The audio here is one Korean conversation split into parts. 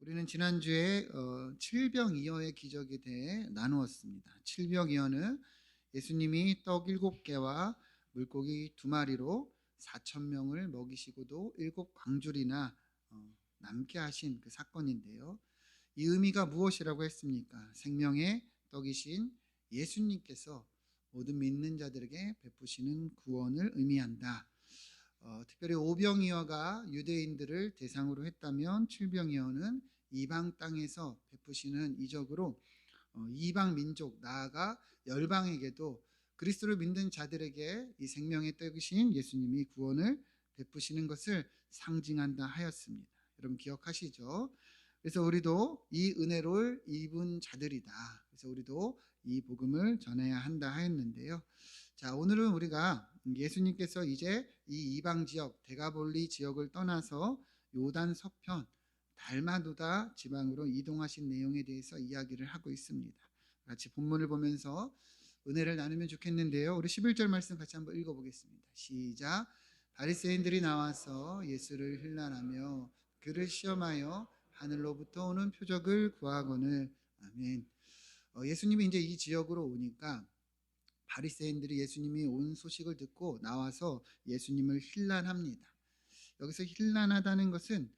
우리는 지난주에 칠병이어의 기적에 대해 나누었습니다. 칠병이어는 예수님이 떡 7개와 물고기 2마리로 4천 명을 먹이시고도 7광줄이나 남게 하신 그 사건인데요. 이 의미가 무엇이라고 했습니까? 생명의 떡이신 예수님께서 모든 믿는 자들에게 베푸시는 구원을 의미한다. 특별히 오병이어가 유대인들을 대상으로 했다면 칠병이어는 이방 땅에서 베푸시는 이적으로 이방 민족 나아가 열방에게도 그리스도를 믿는 자들에게 이 생명의 떡이신 예수님이 구원을 베푸시는 것을 상징한다 하였습니다. 여러분 기억하시죠? 그래서 우리도 이 은혜를 입은 자들이다. 그래서 우리도 이 복음을 전해야 한다 하였는데요. 자, 오늘은 우리가 예수님께서 이제 이 이방 지역 데가볼리 지역을 떠나서 요단 서편 달마누다 지방으로 이동하신 내용에 대해서 이야기를 하고 있습니다. 같이 본문을 보면서 은혜를 나누면 좋겠는데요. 우리 11절 말씀 같이 한번 읽어보겠습니다. 시작. 바리새인들이 나와서 예수를 힐난하며 그를 시험하여 하늘로부터 오는 표적을 구하거늘. 아멘. 예수님이 이제 이 지역으로 오니까 바리새인들이 예수님이 온 소식을 듣고 나와서 예수님을 힐난합니다. 여기서 힐난하다는 것은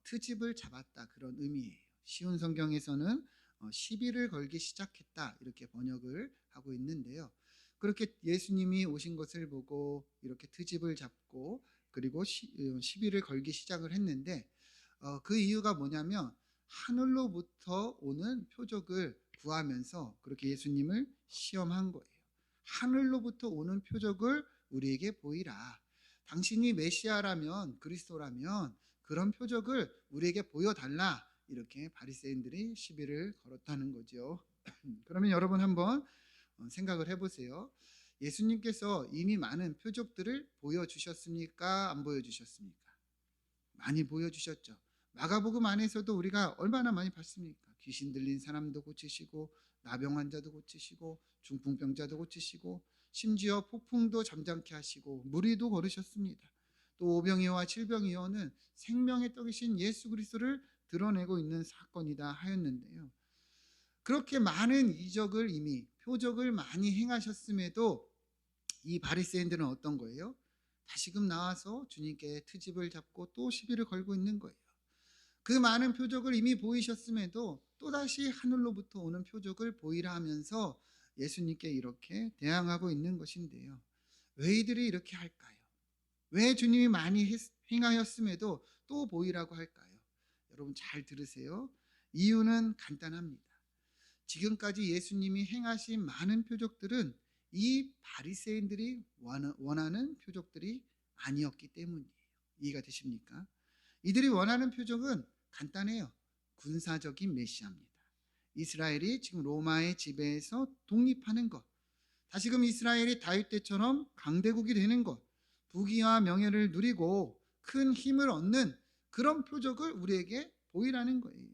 트집을 잡았다 그런 의미예요. 쉬운 성경에서는 시비를 걸기 시작했다 이렇게 번역을 하고 있는데요. 그렇게 예수님이 오신 것을 보고 이렇게 트집을 잡고 그리고 시비를 걸기 시작을 했는데 그 이유가 뭐냐면 하늘로부터 오는 표적을 구하면서 그렇게 예수님을 시험한 거예요. 하늘로부터 오는 표적을 우리에게 보이라. 당신이 메시아라면 그리스도라면 그런 표적을 우리에게 보여달라. 이렇게 바리새인들이 시비를 걸었다는 거죠. 그러면 여러분 한번 생각을 해보세요. 예수님께서 이미 많은 표적들을 보여주셨습니까? 안 보여주셨습니까? 많이 보여주셨죠. 마가복음 안에서도 우리가 얼마나 많이 봤습니까? 귀신 들린 사람도 고치시고 나병 환자도 고치시고 중풍병자도 고치시고 심지어 폭풍도 잠잠케 하시고 무리도 걸으셨습니다. 또 오병이어와 칠병이어는 생명의 떡이신 예수 그리스도를 드러내고 있는 사건이다 하였는데요. 그렇게 많은 이적을 이미 표적을 많이 행하셨음에도 이 바리새인들은 어떤 거예요? 다시금 나와서 주님께 트집을 잡고 또 시비를 걸고 있는 거예요. 그 많은 표적을 이미 보이셨음에도 또다시 하늘로부터 오는 표적을 보이라 하면서 예수님께 이렇게 대항하고 있는 것인데요. 왜 이들이 이렇게 할까요? 왜 주님이 많이 행하였음에도 또 보이라고 할까요? 여러분 잘 들으세요. 이유는 간단합니다. 지금까지 예수님이 행하신 많은 표적들은 이 바리새인들이 원하는 표적들이 아니었기 때문이에요. 이해가 되십니까? 이들이 원하는 표적은 간단해요. 군사적인 메시아입니다. 이스라엘이 지금 로마의 지배에서 독립하는 것, 다시금 이스라엘이 다윗 때처럼 강대국이 되는 것, 부귀와 명예를 누리고 큰 힘을 얻는 그런 표적을 우리에게 보이라는 거예요.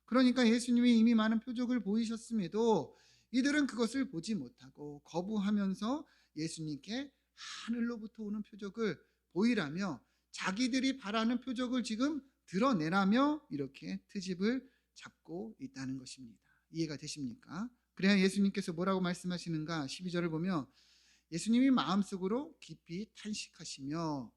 그러니까 예수님이 이미 많은 표적을 보이셨음에도 이들은 그것을 보지 못하고 거부하면서 예수님께 하늘로부터 오는 표적을 보이라며 자기들이 바라는 표적을 지금 드러내라며 이렇게 트집을 잡고 있다는 것입니다. 이해가 되십니까? 그래야 예수님께서 뭐라고 말씀하시는가? 12절을 보면 예수님이 마음속으로 깊이 탄식하시며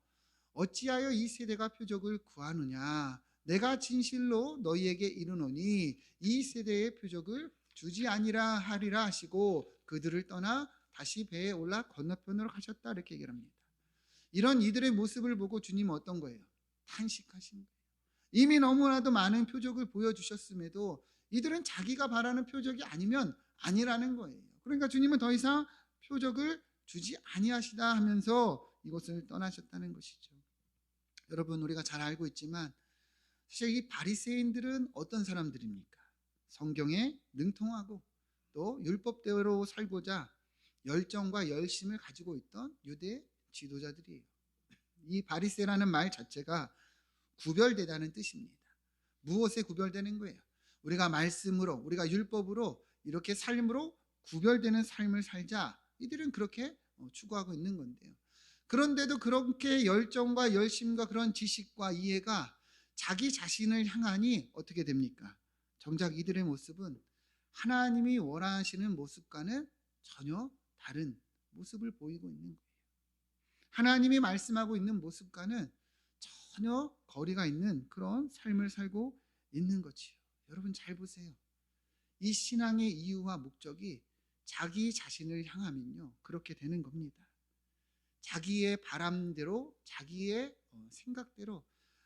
어찌하여 이 세대가 표적을 구하느냐? 내가 진실로 너희에게 이르노니 이 세대의 표적을 주지 아니라 하리라 하시고 그들을 떠나 다시 배에 올라 건너편으로 가셨다 이렇게 얘기합니다. 이런 이들의 모습을 보고 주님은 어떤 거예요? 탄식하신 거예요. 이미 너무나도 많은 표적을 보여주셨음에도 이들은 자기가 바라는 표적이 아니면 아니라는 거예요. 그러니까 주님은 더 이상 표적을 주지 아니하시다 하면서 이곳을 떠나셨다는 것이죠. 여러분 우리가 잘 알고 있지만 사실 이 바리새인들은 어떤 사람들입니까? 성경에 능통하고 또 율법대로 살고자 열정과 열심을 가지고 있던 유대 지도자들이에요. 이 바리새라는 말 자체가 구별되다는 뜻입니다. 무엇에 구별되는 거예요? 우리가 말씀으로, 우리가 율법으로 이렇게 삶으로 구별되는 삶을 살자. 이들은 그렇게 추구하고 있는 건데요. 그런데도 그렇게 열정과 열심과 그런 지식과 이해가 자기 자신을 향하니 어떻게 됩니까? 정작 이들의 모습은 하나님이 원하시는 모습과는 전혀 다른 모습을 보이고 있는 거예요. 하나님이 말씀하고 있는 모습과는 전혀 거리가 있는 그런 삶을 살고 있는 거지요. 여러분 잘 보세요. 이 신앙의 이유와 목적이 자기 자신을 향하면요, 그렇게 되는 겁니다. 자기의 바람대로, 자기의 생각대로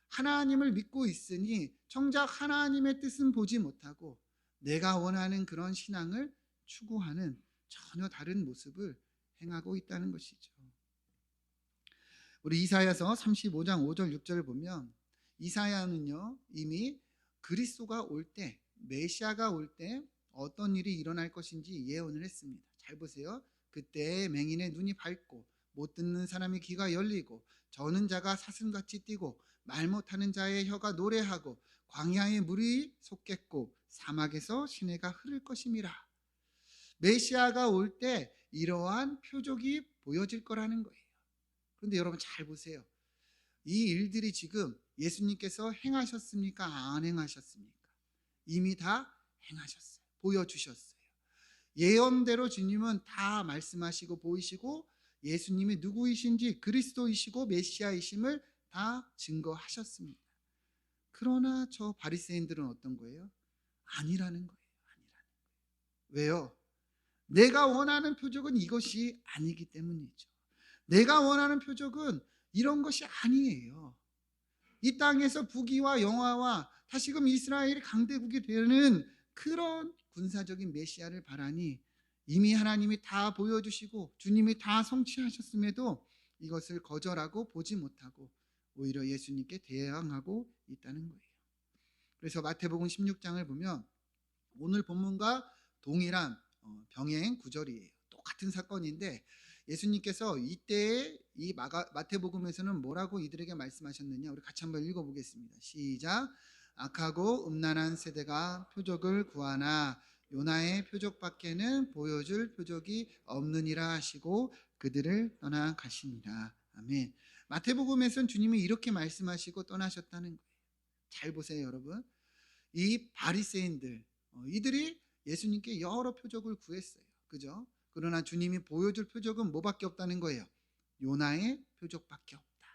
하나님을 믿고 있으니 정작 하나님의 뜻은 보지 못하고 내가 원하는 그런 신앙을 추구하는 전혀 다른 모습을 행하고 있다는 것이죠. 우리 이사야서 35장 5절 6절을 보면 이사야는요, 이미 그리스도가 올 때, 메시아가 올 때 어떤 일이 일어날 것인지 예언을 했습니다. 잘 보세요. 그때 맹인의 눈이 밝고 못 듣는 사람의 귀가 열리고 저는 자가 사슴같이 뛰고 말 못하는 자의 혀가 노래하고 광야의 물이 솟겠고 사막에서 시내가 흐를 것임이라. 메시아가 올 때 이러한 표적이 보여질 거라는 거예요. 그런데 여러분 잘 보세요. 이 일들이 지금 예수님께서 행하셨습니까? 안 행하셨습니까? 이미 다 행하셨어요. 보여주셨어요. 예언대로 주님은 다 말씀하시고 보이시고 예수님이 누구이신지 그리스도이시고 메시아이심을 다 증거하셨습니다. 그러나 저 바리새인들은 어떤 거예요? 아니라는 거예요. 아니라는 거예요. 왜요? 내가 원하는 표적은 이것이 아니기 때문이죠. 내가 원하는 표적은 이런 것이 아니에요. 이 땅에서 북이와 영화와 다시금 이스라엘이 강대국이 되는 그런 군사적인 메시아를 바라니 이미 하나님이 다 보여주시고 주님이 다 성취하셨음에도 이것을 거절하고 보지 못하고 오히려 예수님께 대항하고 있다는 거예요. 그래서 마태복음 16장을 보면 오늘 본문과 동일한 병행 구절이에요. 똑같은 사건인데 예수님께서 이때의 이 마태복음에서는 뭐라고 이들에게 말씀하셨느냐, 우리 같이 한번 읽어보겠습니다. 시작. 악하고 음란한 세대가 표적을 구하나 요나의 표적밖에는 보여줄 표적이 없느니라 하시고 그들을 떠나 가시니라. 아멘. 마태복음에서는 주님이 이렇게 말씀하시고 떠나셨다는 거예요. 잘 보세요, 여러분. 이 바리새인들, 이들이 예수님께 여러 표적을 구했어요. 그죠? 그러나 주님이 보여줄 표적은 뭐밖에 없다는 거예요? 요나의 표적밖에 없다.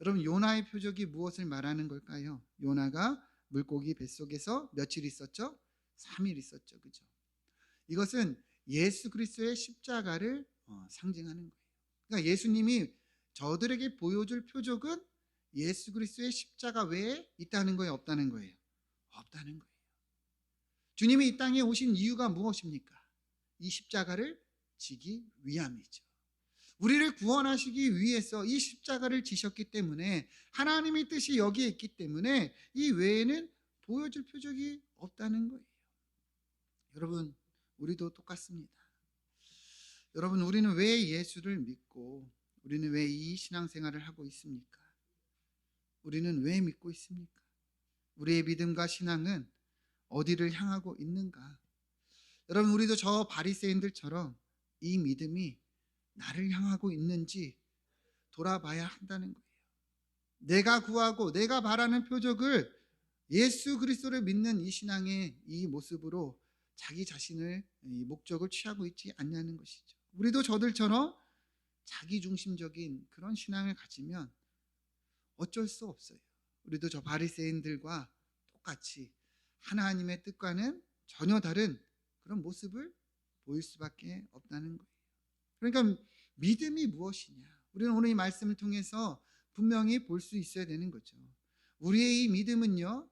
여러분, 요나의 표적이 무엇을 말하는 걸까요? 요나가 물고기 뱃속에서 며칠 있었죠? 3일 있었죠. 그죠? 이것은 예수 그리스도의 십자가를 상징하는 거예요. 그러니까 예수님이 저들에게 보여줄 표적은 예수 그리스도의 십자가 외에 있다는 거예요? 없다는 거예요? 없다는 거예요. 주님이 이 땅에 오신 이유가 무엇입니까? 이 십자가를 지기 위함이죠. 우리를 구원하시기 위해서 이 십자가를 지셨기 때문에 하나님의 뜻이 여기에 있기 때문에 이 외에는 보여줄 표적이 없다는 거예요. 여러분, 우리도 똑같습니다. 여러분, 우리는 왜 예수를 믿고 우리는 왜 이 신앙생활을 하고 있습니까? 우리는 왜 믿고 있습니까? 우리의 믿음과 신앙은 어디를 향하고 있는가? 여러분, 우리도 저 바리새인들처럼 이 믿음이 나를 향하고 있는지 돌아봐야 한다는 거예요. 내가 구하고 내가 바라는 표적을 예수 그리스도를 믿는 이 신앙의 이 모습으로 자기 자신을 이 목적을 취하고 있지 않냐는 것이죠. 우리도 저들처럼 자기중심적인 그런 신앙을 가지면 어쩔 수 없어요. 우리도 저 바리새인들과 똑같이 하나님의 뜻과는 전혀 다른 그런 모습을 보일 수밖에 없다는 거예요. 그러니까 믿음이 무엇이냐? 우리는 오늘 이 말씀을 통해서 분명히 볼 수 있어야 되는 거죠. 우리의 이 믿음은요,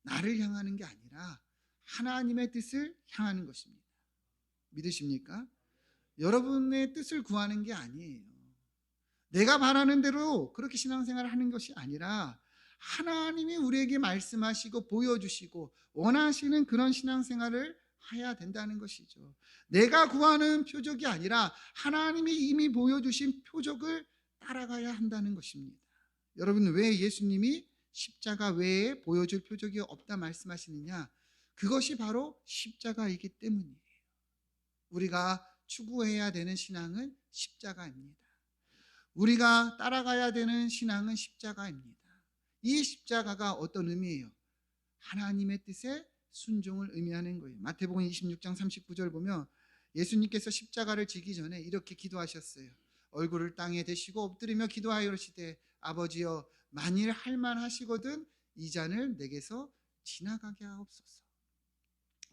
나를 향하는 게 아니라 하나님의 뜻을 향하는 것입니다. 믿으십니까? 여러분의 뜻을 구하는 게 아니에요. 내가 바라는 대로 그렇게 신앙생활을 하는 것이 아니라 하나님이 우리에게 말씀하시고 보여주시고 원하시는 그런 신앙생활을 해야 된다는 것이죠. 내가 구하는 표적이 아니라 하나님이 이미 보여주신 표적을 따라가야 한다는 것입니다. 여러분, 왜 예수님이 십자가 외에 보여줄 표적이 없다 말씀하시느냐? 그것이 바로 십자가이기 때문이에요. 우리가 추구해야 되는 신앙은 십자가입니다. 우리가 따라가야 되는 신앙은 십자가입니다. 이 십자가가 어떤 의미예요? 하나님의 뜻에 순종을 의미하는 거예요. 마태복음 26장 39절 보면 예수님께서 십자가를 지기 전에 이렇게 기도하셨어요. 얼굴을 땅에 대시고 엎드리며 기도하시되 아버지여 만일 할만하시거든 이 잔을 내게서 지나가게 하옵소서.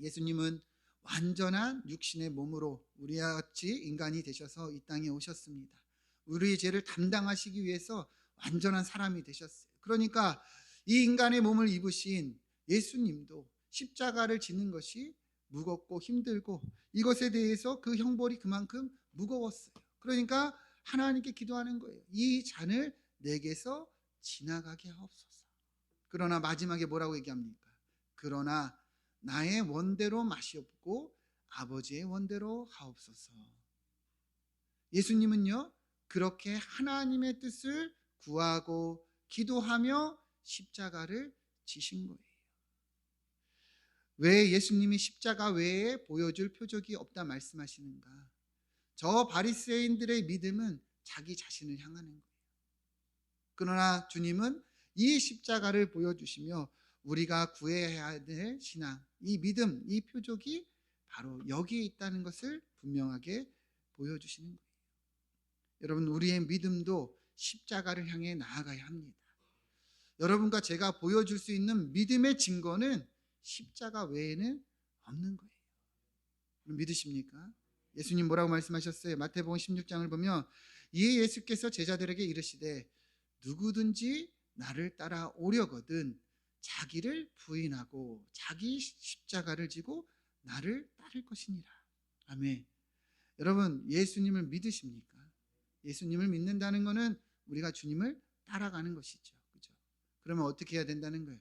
예수님은 완전한 육신의 몸으로 우리와 같이 인간이 되셔서 이 땅에 오셨습니다. 우리의 죄를 담당하시기 위해서 완전한 사람이 되셨어요. 그러니까 이 인간의 몸을 입으신 예수님도 십자가를 지는 것이 무겁고 힘들고 이것에 대해서 그 형벌이 그만큼 무거웠어요. 그러니까 하나님께 기도하는 거예요. 이 잔을 내게서 지나가게 하옵소서. 그러나 마지막에 뭐라고 얘기합니까? 그러나 나의 원대로 마시옵고 아버지의 원대로 하옵소서. 예수님은요 그렇게 하나님의 뜻을 구하고 기도하며 십자가를 지신 거예요. 왜 예수님이 십자가 외에 보여줄 표적이 없다 말씀하시는가? 저 바리새인들의 믿음은 자기 자신을 향하는 거예요. 그러나 주님은 이 십자가를 보여주시며 우리가 구해야 될 신앙, 이 믿음, 이 표적이 바로 여기에 있다는 것을 분명하게 보여주시는 거예요. 여러분, 우리의 믿음도 십자가를 향해 나아가야 합니다. 여러분과 제가 보여줄 수 있는 믿음의 증거는 십자가 외에는 없는 거예요. 믿으십니까? 예수님 뭐라고 말씀하셨어요? 마태복음 16장을 보면 이에 예수께서 제자들에게 이르시되 누구든지 나를 따라오려거든 자기를 부인하고 자기 십자가를 지고 나를 따를 것이니라. 아멘. 여러분, 예수님을 믿으십니까? 예수님을 믿는다는 것은 우리가 주님을 따라가는 것이죠. 그죠? 그러면 어떻게 해야 된다는 거예요?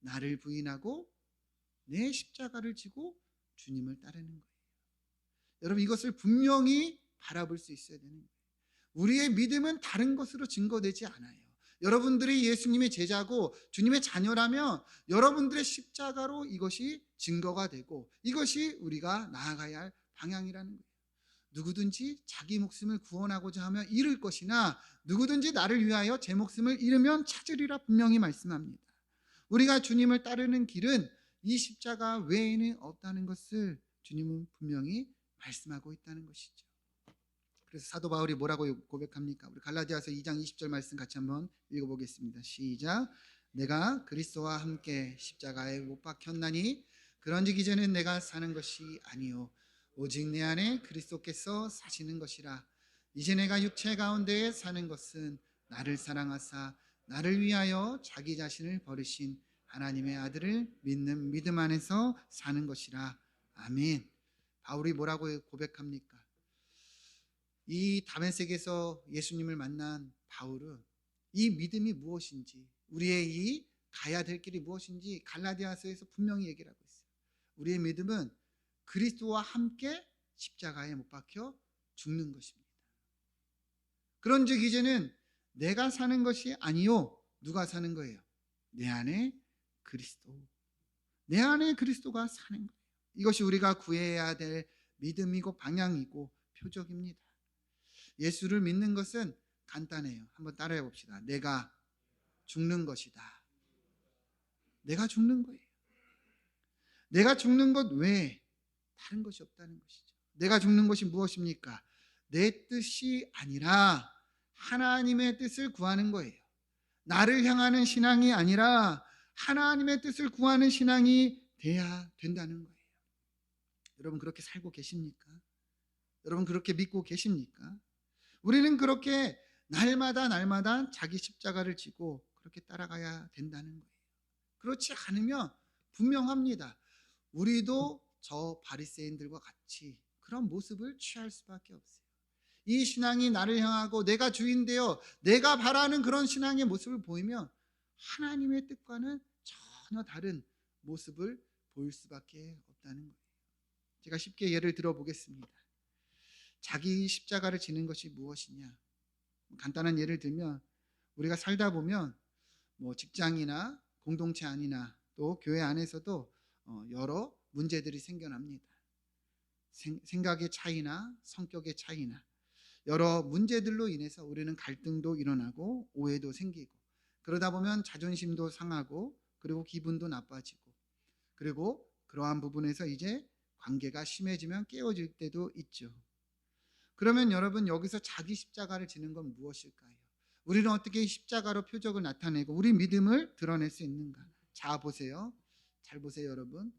나를 부인하고 내 십자가를 지고 주님을 따르는 거예요. 여러분, 이것을 분명히 바라볼 수 있어야 되는 거예요. 우리의 믿음은 다른 것으로 증거되지 않아요. 여러분들이 예수님의 제자고 주님의 자녀라면 여러분들의 십자가로 이것이 증거가 되고 이것이 우리가 나아가야 할 방향이라는 거예요. 누구든지 자기 목숨을 구원하고자 하면 잃을 것이나 누구든지 나를 위하여 제 목숨을 잃으면 찾으리라 분명히 말씀합니다. 우리가 주님을 따르는 길은 이 십자가 외에는 없다는 것을 주님은 분명히 말씀하고 있다는 것이죠. 그래서 사도 바울이 뭐라고 고백합니까? 우리 갈라디아서 2장 20절 말씀 같이 한번 읽어보겠습니다. 시작. 내가 그리스도와 함께 십자가에 못 박혔나니 그런즉 이제는 내가 사는 것이 아니요 오직 내 안에 그리스도께서 사시는 것이라. 이제 내가 육체 가운데 사는 것은 나를 사랑하사 나를 위하여 자기 자신을 버리신 하나님의 아들을 믿는 믿음 안에서 사는 것이라. 아멘. 바울이 뭐라고 고백합니까? 이 다메섹에서 예수님을 만난 바울은 이 믿음이 무엇인지, 우리의 이 가야 될 길이 무엇인지 갈라디아서에서 분명히 얘기를 하고 있어요. 우리의 믿음은 그리스도와 함께 십자가에 못 박혀 죽는 것입니다. 그런즉 이제는 내가 사는 것이 아니요 누가 사는 거예요? 내 안에 그리스도, 내 안에 그리스도가 사는 거예요. 이것이 우리가 구해야 될 믿음이고 방향이고 표적입니다. 예수를 믿는 것은 간단해요. 한번 따라해 봅시다. 내가 죽는 것이다. 내가 죽는 거예요. 내가 죽는 것 외에 다른 것이 없다는 것이죠. 내가 죽는 것이 무엇입니까? 내 뜻이 아니라 하나님의 뜻을 구하는 거예요. 나를 향하는 신앙이 아니라 하나님의 뜻을 구하는 신앙이 돼야 된다는 거예요. 여러분 그렇게 살고 계십니까? 여러분 그렇게 믿고 계십니까? 우리는 그렇게 날마다 자기 십자가를 지고 그렇게 따라가야 된다는 거예요. 그렇지 않으면 분명합니다. 우리도 저 바리새인들과 같이 그런 모습을 취할 수밖에 없어요. 이 신앙이 나를 향하고 내가 주인되어 내가 바라는 그런 신앙의 모습을 보이면 하나님의 뜻과는 전혀 다른 모습을 보일 수밖에 없다는 거예요. 제가 쉽게 예를 들어 보겠습니다. 자기 십자가를 지는 것이 무엇이냐? 간단한 예를 들면 우리가 살다 보면 뭐 직장이나 공동체 안이나 또 교회 안에서도 여러 문제들이 생겨납니다. 생각의 차이나 성격의 차이나 여러 문제들로 인해서 우리는 갈등도 일어나고 오해도 생기고 그러다 보면 자존심도 상하고 그리고 기분도 나빠지고 그리고 그러한 부분에서 이제 관계가 심해지면 깨어질 때도 있죠. 그러면 여러분 여기서 자기 십자가를 지는 건 무엇일까요? 우리는 어떻게 십자가로 표적을 나타내고 우리 믿음을 드러낼 수 있는가? 자 보세요. 잘 보세요 여러분.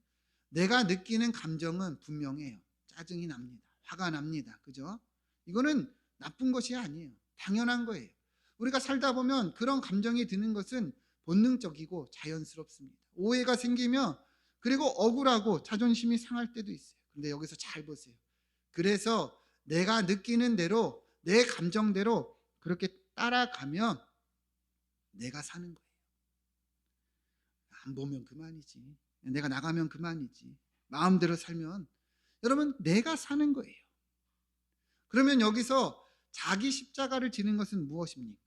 내가 느끼는 감정은 분명해요. 짜증이 납니다. 화가 납니다. 그죠? 이거는 나쁜 것이 아니에요. 당연한 거예요. 우리가 살다 보면 그런 감정이 드는 것은 본능적이고 자연스럽습니다. 오해가 생기면 그리고 억울하고 자존심이 상할 때도 있어요. 근데 여기서 잘 보세요. 그래서 내가 느끼는 대로 내 감정대로 그렇게 따라가면 내가 사는 거예요. 안 보면 그만이지. 내가 나가면 그만이지. 마음대로 살면 여러분 내가 사는 거예요. 그러면 여기서 자기 십자가를 지는 것은 무엇입니까?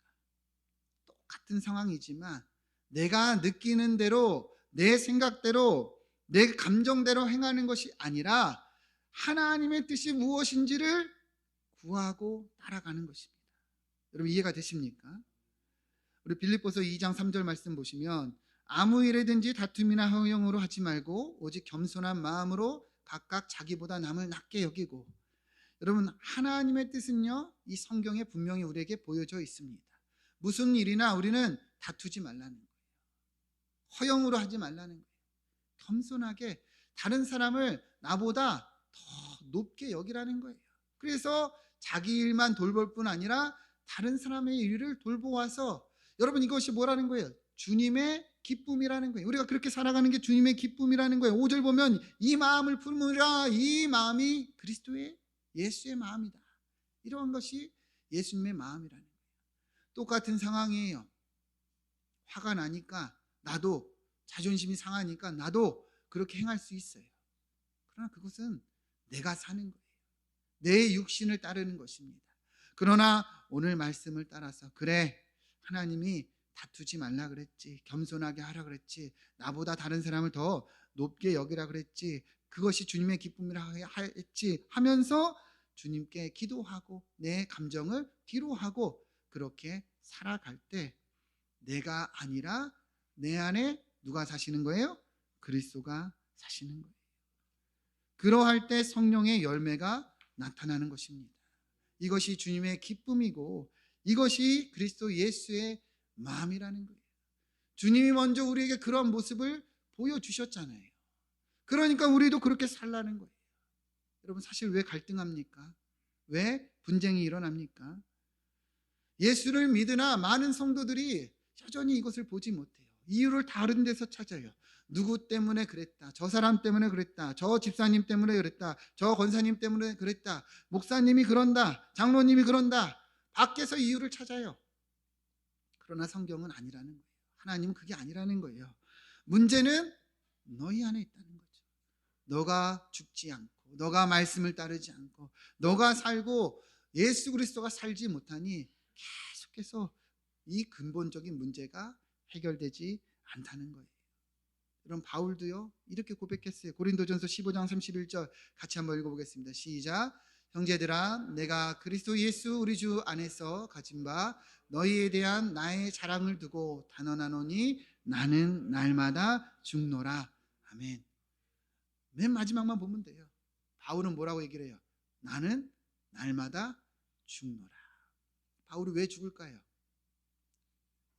똑같은 상황이지만 내가 느끼는 대로 내 생각대로 내 감정대로 행하는 것이 아니라 하나님의 뜻이 무엇인지를 구하고 따라가는 것입니다. 여러분 이해가 되십니까? 우리 빌립보서 2장 3절 말씀 보시면 아무 일에든지 다툼이나 허용으로 하지 말고 오직 겸손한 마음으로 각각 자기보다 남을 낮게 여기고. 여러분 하나님의 뜻은요 이 성경에 분명히 우리에게 보여져 있습니다. 무슨 일이나 우리는 다투지 말라는 거예요. 허용으로 하지 말라는 거예요. 겸손하게 다른 사람을 나보다 더 높게 여기라는 거예요. 그래서 자기 일만 돌볼 뿐 아니라 다른 사람의 일을 돌보아서 여러분 이것이 뭐라는 거예요? 주님의 기쁨이라는 거예요. 우리가 그렇게 살아가는 게 주님의 기쁨이라는 거예요. 5절 보면 이 마음을 품으라. 이 마음이 그리스도의 예수의 마음이다. 이러한 것이 예수님의 마음이라는 거예요. 똑같은 상황이에요. 화가 나니까 나도 자존심이 상하니까 나도 그렇게 행할 수 있어요. 그러나 그것은 내가 사는 거예요. 내 육신을 따르는 것입니다. 그러나 오늘 말씀을 따라서 그래 하나님이 다투지 말라 그랬지, 겸손하게 하라 그랬지, 나보다 다른 사람을 더 높게 여기라 그랬지, 그것이 주님의 기쁨이라 했지 하면서 주님께 기도하고 내 감정을 뒤로 하고 그렇게 살아갈 때 내가 아니라 내 안에 누가 사시는 거예요? 그리스도가 사시는 거예요. 그러할 때 성령의 열매가 나타나는 것입니다. 이것이 주님의 기쁨이고 이것이 그리스도 예수의 마음이라는 거예요. 주님이 먼저 우리에게 그런 모습을 보여주셨잖아요. 그러니까 우리도 그렇게 살라는 거예요. 여러분 사실 왜 갈등합니까? 왜 분쟁이 일어납니까? 예수를 믿으나 많은 성도들이 여전히 이것을 보지 못해요. 이유를 다른 데서 찾아요. 누구 때문에 그랬다. 저 사람 때문에 그랬다. 저 집사님 때문에 그랬다. 저 권사님 때문에 그랬다. 목사님이 그런다. 장로님이 그런다. 밖에서 이유를 찾아요. 그러나 성경은 아니라는 거예요. 하나님은 그게 아니라는 거예요. 문제는 너희 안에 있다는 거죠. 너가 죽지 않고 너가 말씀을 따르지 않고 너가 살고 예수 그리스도가 살지 못하니 계속해서 이 근본적인 문제가 해결되지 않다는 거예요. 그럼 바울도요 이렇게 고백했어요. 고린도전서 15장 31절 같이 한번 읽어보겠습니다. 시작. 형제들아 내가 그리스도 예수 우리 주 안에서 가진 바 너희에 대한 나의 자랑을 두고 단언하노니 나는 날마다 죽노라. 아멘. 맨 마지막만 보면 돼요. 바울은 뭐라고 얘기를 해요? 나는 날마다 죽노라. 바울이 왜 죽을까요?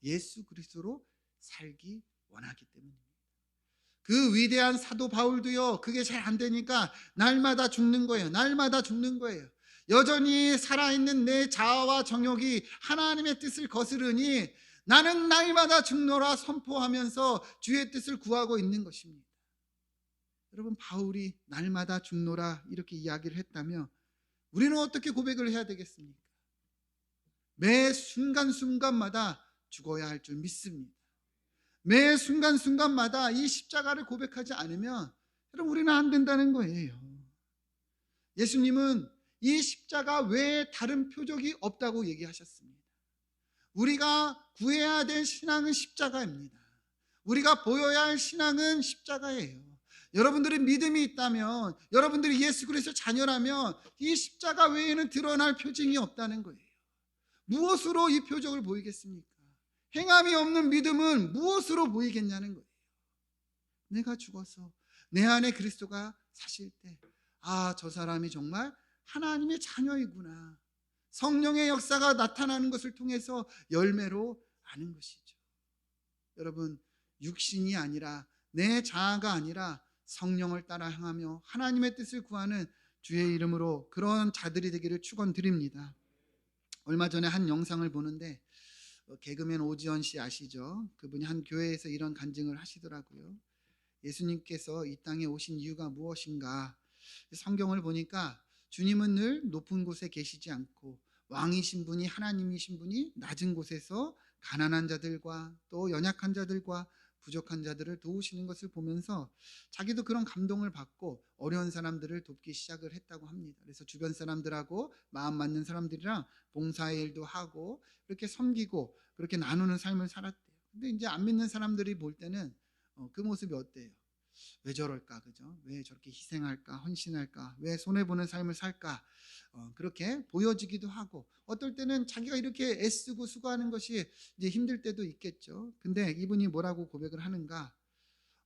예수 그리스도로 살기 원하기 때문입니다. 그 위대한 사도 바울도요 그게 잘 안 되니까 날마다 죽는 거예요. 날마다 죽는 거예요. 여전히 살아있는 내 자아와 정욕이 하나님의 뜻을 거스르니 나는 날마다 죽노라 선포하면서 주의 뜻을 구하고 있는 것입니다. 여러분 바울이 날마다 죽노라 이렇게 이야기를 했다면 우리는 어떻게 고백을 해야 되겠습니까? 매 순간순간마다 죽어야 할 줄 믿습니다. 매 순간순간마다 이 십자가를 고백하지 않으면 여러분 우리는 안 된다는 거예요. 예수님은 이 십자가 외에 다른 표적이 없다고 얘기하셨습니다. 우리가 구해야 될 신앙은 십자가입니다. 우리가 보여야 할 신앙은 십자가예요. 여러분들의 믿음이 있다면 여러분들이 예수 그리스도 자녀라면 이 십자가 외에는 드러날 표징이 없다는 거예요. 무엇으로 이 표적을 보이겠습니까? 행함이 없는 믿음은 무엇으로 보이겠냐는 거예요. 내가 죽어서 내 안에 그리스도가 사실 때, 아, 저 사람이 정말 하나님의 자녀이구나. 성령의 역사가 나타나는 것을 통해서 열매로 아는 것이죠. 여러분, 육신이 아니라, 내 자아가 아니라 성령을 따라 행하며 하나님의 뜻을 구하는 주의 이름으로 그런 자들이 되기를 축원드립니다. 얼마 전에 한 영상을 보는데 개그맨 오지연 씨 아시죠? 그분이 한 교회에서 이런 간증을 하시더라고요. 예수님께서 이 땅에 오신 이유가 무엇인가? 성경을 보니까 주님은 늘 높은 곳에 계시지 않고 왕이신 분이, 하나님이신 분이 낮은 곳에서 가난한 자들과 또 연약한 자들과 부족한 자들을 도우시는 것을 보면서 자기도 그런 감동을 받고 어려운 사람들을 돕기 시작을 했다고 합니다. 그래서 주변 사람들하고 마음 맞는 사람들이랑 봉사의 일도 하고 그렇게 섬기고 그렇게 나누는 삶을 살았대요. 근데 이제 안 믿는 사람들이 볼 때는 그 모습이 어때요? 왜 저럴까, 그죠? 왜 저렇게 희생할까, 헌신할까, 왜 손해보는 삶을 살까? 그렇게 보여지기도 하고, 어떨 때는 자기가 이렇게 애쓰고 수고하는 것이 이제 힘들 때도 있겠죠. 근데 이분이 뭐라고 고백을 하는가?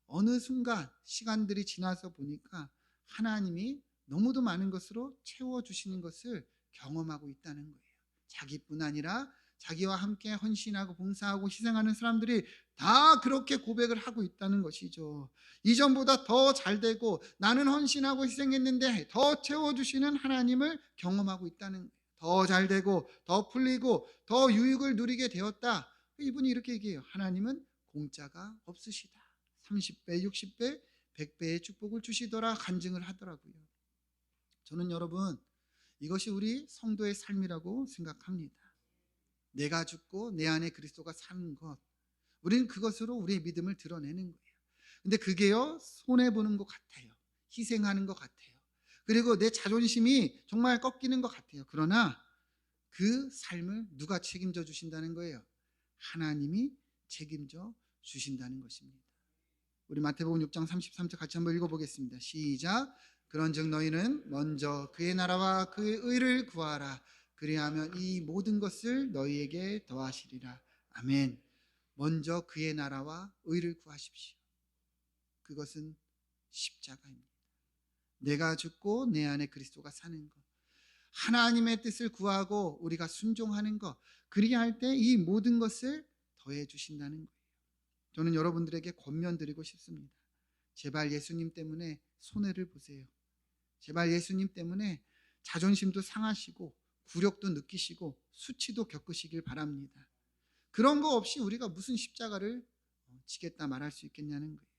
어느 순간 시간들이 지나서 보니까 하나님이 너무도 많은 것으로 채워주시는 것을 경험하고 있다는 거예요. 자기뿐 아니라 자기와 함께 헌신하고 봉사하고 희생하는 사람들이 다 그렇게 고백을 하고 있다는 것이죠. 이전보다 더 잘되고 나는 헌신하고 희생했는데 더 채워주시는 하나님을 경험하고 있다는 거예요. 더 잘되고 더 풀리고 더 유익을 누리게 되었다. 이분이 이렇게 얘기해요. 하나님은 공짜가 없으시다. 30배, 60배, 100배의 축복을 주시더라 간증을 하더라고요. 저는 여러분, 이것이 우리 성도의 삶이라고 생각합니다. 내가 죽고 내 안에 그리스도가 사는 것, 우리는 그것으로 우리의 믿음을 드러내는 거예요. 근데 그게요, 손해보는 것 같아요. 희생하는 것 같아요. 그리고 내 자존심이 정말 꺾이는 것 같아요. 그러나 그 삶을 누가 책임져 주신다는 거예요? 하나님이 책임져 주신다는 것입니다. 우리 마태복음 6장 33절 같이 한번 읽어보겠습니다. 시작. 그런즉 너희는 먼저 그의 나라와 그의 의를 구하라. 그리하면 이 모든 것을 너희에게 더하시리라. 아멘. 먼저 그의 나라와 의를 구하십시오. 그것은 십자가입니다. 내가 죽고 내 안에 그리스도가 사는 것, 하나님의 뜻을 구하고 우리가 순종하는 것, 그리할 때 이 모든 것을 더해 주신다는 거예요. 저는 여러분들에게 권면드리고 싶습니다. 제발 예수님 때문에 손해를 보세요. 제발 예수님 때문에 자존심도 상하시고 굴욕도 느끼시고 수치도 겪으시길 바랍니다. 그런 거 없이 우리가 무슨 십자가를 지겠다 말할 수 있겠냐는 거예요.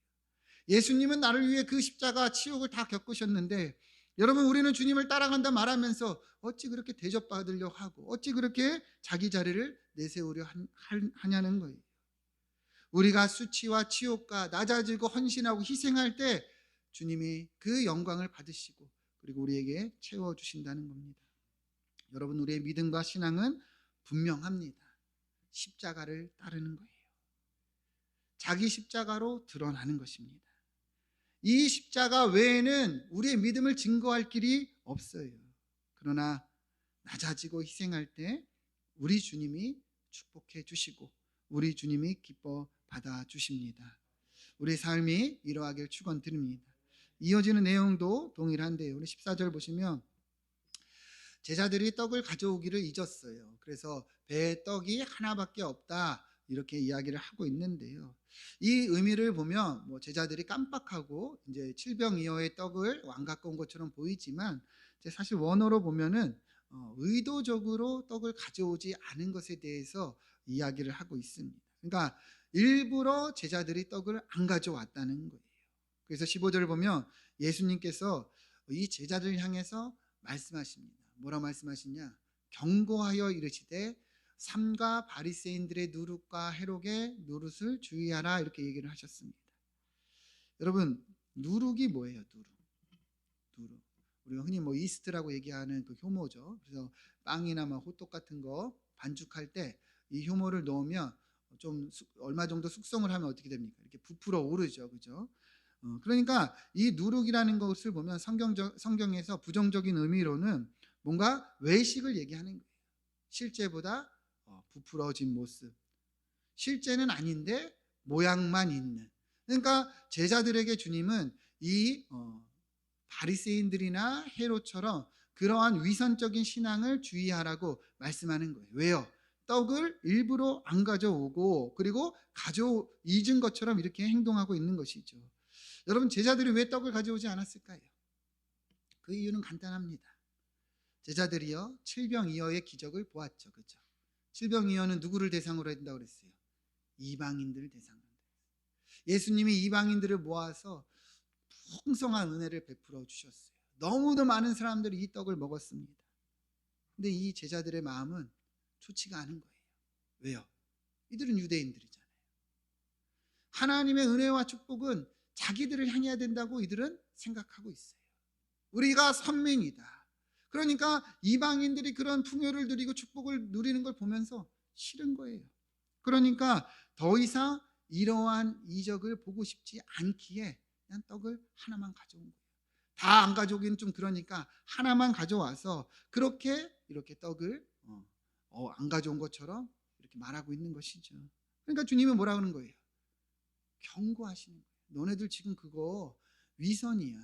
예수님은 나를 위해 그 십자가 치욕을 다 겪으셨는데, 여러분, 우리는 주님을 따라간다 말하면서 어찌 그렇게 대접받으려 하고 어찌 그렇게 자기 자리를 내세우려 하냐는 거예요. 우리가 수치와 치욕과 낮아지고 헌신하고 희생할 때 주님이 그 영광을 받으시고 그리고 우리에게 채워주신다는 겁니다. 여러분, 우리의 믿음과 신앙은 분명합니다. 십자가를 따르는 거예요. 자기 십자가로 드러나는 것입니다. 이 십자가 외에는 우리의 믿음을 증거할 길이 없어요. 그러나 낮아지고 희생할 때 우리 주님이 축복해 주시고 우리 주님이 기뻐 받아 주십니다. 우리 삶이 이러하길 축원드립니다. 이어지는 내용도 동일한데요. 우리 14절 보시면 제자들이 떡을 가져오기를 잊었어요. 그래서 배에 떡이 하나밖에 없다 이렇게 이야기를 하고 있는데요. 이 의미를 보면 제자들이 깜빡하고 이제 칠병이어의 떡을 안 갖고 온 것처럼 보이지만 사실 원어로 보면은 의도적으로 떡을 가져오지 않은 것에 대해서 이야기를 하고 있습니다. 그러니까 일부러 제자들이 떡을 안 가져왔다는 거예요. 그래서 15절을 보면 예수님께서 이 제자들을 향해서 말씀하십니다. 뭐라 말씀하시냐? 경고하여 이르시되 삼가 바리새인들의 누룩과 해록의 누룩을 주의하라 이렇게 얘기를 하셨습니다. 여러분, 누룩이 뭐예요? 누룩. 우리가 흔히 이스트라고 얘기하는 그 효모죠. 그래서 빵이나 호떡 같은 거 반죽할 때 이 효모를 넣으면 좀 얼마 정도 숙성을 하면 어떻게 됩니까? 이렇게 부풀어 오르죠, 그죠? 그러니까 이 누룩이라는 것을 보면 성경에서 부정적인 의미로는 뭔가 외식을 얘기하는 거예요. 실제보다 부풀어진 모습, 실제는 아닌데 모양만 있는. 그러니까 제자들에게 주님은 이 바리새인들이나 헤롯처럼 그러한 위선적인 신앙을 주의하라고 말씀하는 거예요. 왜요? 떡을 일부러 안 가져오고 그리고 잊은 것처럼 이렇게 행동하고 있는 것이죠. 여러분, 제자들이 왜 떡을 가져오지 않았을까요? 그 이유는 간단합니다. 제자들이요, 칠병이어의 기적을 보았죠. 그렇죠? 칠병이어는 누구를 대상으로 한다고 그랬어요? 이방인들 대상으로. 예수님이 이방인들을 모아서 풍성한 은혜를 베풀어 주셨어요. 너무도 많은 사람들이 이 떡을 먹었습니다. 근데 이 제자들의 마음은 좋지가 않은 거예요. 왜요? 이들은 유대인들이잖아요. 하나님의 은혜와 축복은 자기들을 향해야 된다고 이들은 생각하고 있어요. 우리가 선민이다. 그러니까 이방인들이 그런 풍요를 누리고 축복을 누리는 걸 보면서 싫은 거예요. 그러니까 더 이상 이러한 이적을 보고 싶지 않기에 그냥 떡을 하나만 가져온 거예요. 다 안 가져오기는 좀 그러니까 하나만 가져와서 이렇게 떡을 안 가져온 것처럼 이렇게 말하고 있는 것이죠. 그러니까 주님은 뭐라 그러는 거예요? 경고하시는 거예요. 너네들 지금 그거 위선이야.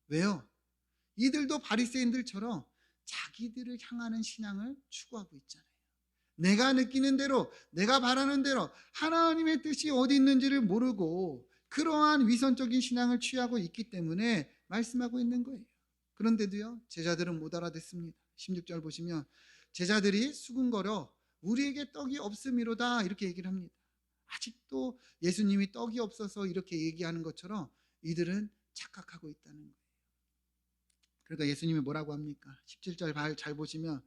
왜요? 이들도 바리새인들처럼 자기들을 향하는 신앙을 추구하고 있잖아요. 내가 느끼는 대로, 내가 바라는 대로 하나님의 뜻이 어디 있는지를 모르고 그러한 위선적인 신앙을 취하고 있기 때문에 말씀하고 있는 거예요. 그런데도요, 제자들은 못 알아듣습니다. 16절 보시면 제자들이 수군거려 우리에게 떡이 없음이로다 이렇게 얘기를 합니다. 아직도 예수님이 떡이 없어서 이렇게 얘기하는 것처럼 이들은 착각하고 있다는 거예요. 그러니까 예수님이 뭐라고 합니까? 17절 잘 보시면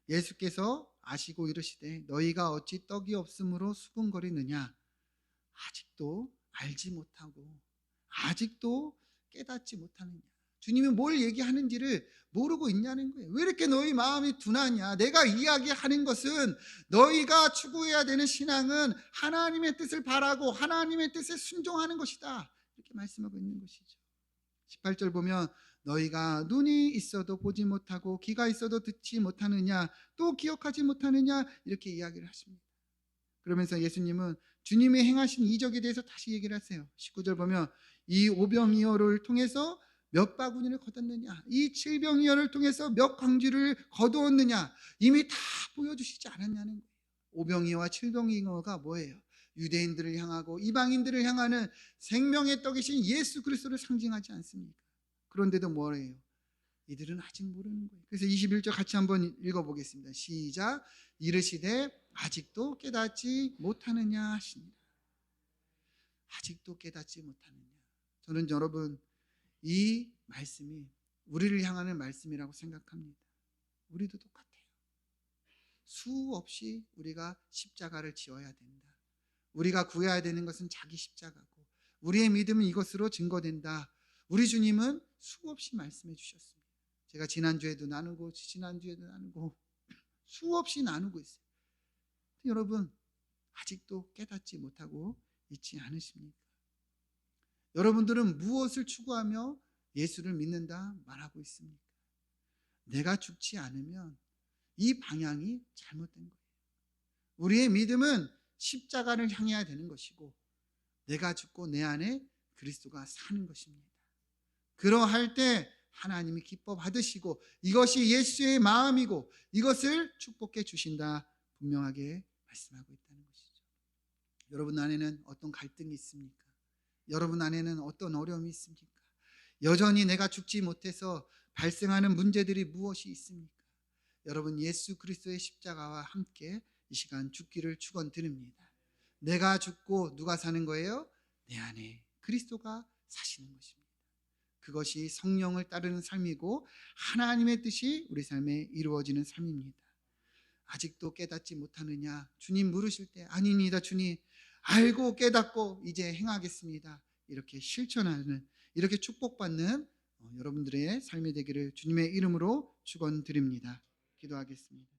예수께서 아시고 이르시되 너희가 어찌 떡이 없음으로 수군거리느냐. 아직도 알지 못하고 아직도 깨닫지 못하느냐. 주님이 뭘 얘기하는지를 모르고 있냐는 거예요. 왜 이렇게 너희 마음이 둔하냐. 내가 이야기하는 것은 너희가 추구해야 되는 신앙은 하나님의 뜻을 바라고 하나님의 뜻에 순종하는 것이다. 이렇게 말씀하고 있는 것이죠. 18절 보면 너희가 눈이 있어도 보지 못하고 귀가 있어도 듣지 못하느냐, 또 기억하지 못하느냐 이렇게 이야기를 하십니다. 그러면서 예수님은 주님이 행하신 이적에 대해서 다시 얘기를 하세요. 19절 보면 이 오병이어를 통해서 몇 바구니를 거뒀느냐, 이 칠병이어를 통해서 몇 광주를 거두었느냐 이미 다 보여주시지 않았냐는 거예요. 오병이어와 칠병이어가 뭐예요? 유대인들을 향하고 이방인들을 향하는 생명의 떡이신 예수 그리스도를 상징하지 않습니까? 그런데도 뭐래요? 이들은 아직 모르는 거예요. 그래서 21절 같이 한번 읽어보겠습니다. 시작. 이르시되 아직도 깨닫지 못하느냐 하십니다. 아직도 깨닫지 못하느냐. 저는 여러분 이 말씀이 우리를 향하는 말씀이라고 생각합니다. 우리도 똑같아요. 수없이 우리가 십자가를 지어야 된다. 우리가 구해야 되는 것은 자기 십자가고 우리의 믿음은 이것으로 증거된다. 우리 주님은 수없이 말씀해 주셨습니다. 제가 지난주에도 나누고 지난주에도 나누고 수없이 나누고 있어요. 여러분 아직도 깨닫지 못하고 있지 않으십니까? 여러분들은 무엇을 추구하며 예수를 믿는다 말하고 있습니까? 내가 죽지 않으면 이 방향이 잘못된 거예요. 우리의 믿음은 십자가를 향해야 되는 것이고 내가 죽고 내 안에 그리스도가 사는 것입니다. 그러할 때 하나님이 기뻐 받으시고 이것이 예수의 마음이고 이것을 축복해 주신다 분명하게 말씀하고 있다는 것이죠. 여러분 안에는 어떤 갈등이 있습니까? 여러분 안에는 어떤 어려움이 있습니까? 여전히 내가 죽지 못해서 발생하는 문제들이 무엇이 있습니까? 여러분 예수 그리스도의 십자가와 함께 이 시간 죽기를 축원드립니다. 내가 죽고 누가 사는 거예요? 내 안에 그리스도가 사시는 것입니다. 그것이 성령을 따르는 삶이고 하나님의 뜻이 우리 삶에 이루어지는 삶입니다. 아직도 깨닫지 못하느냐? 주님 물으실 때 아닙니다. 주님 알고 깨닫고 이제 행하겠습니다. 이렇게 실천하는 이렇게 축복받는 여러분들의 삶이 되기를 주님의 이름으로 축원드립니다. 기도하겠습니다.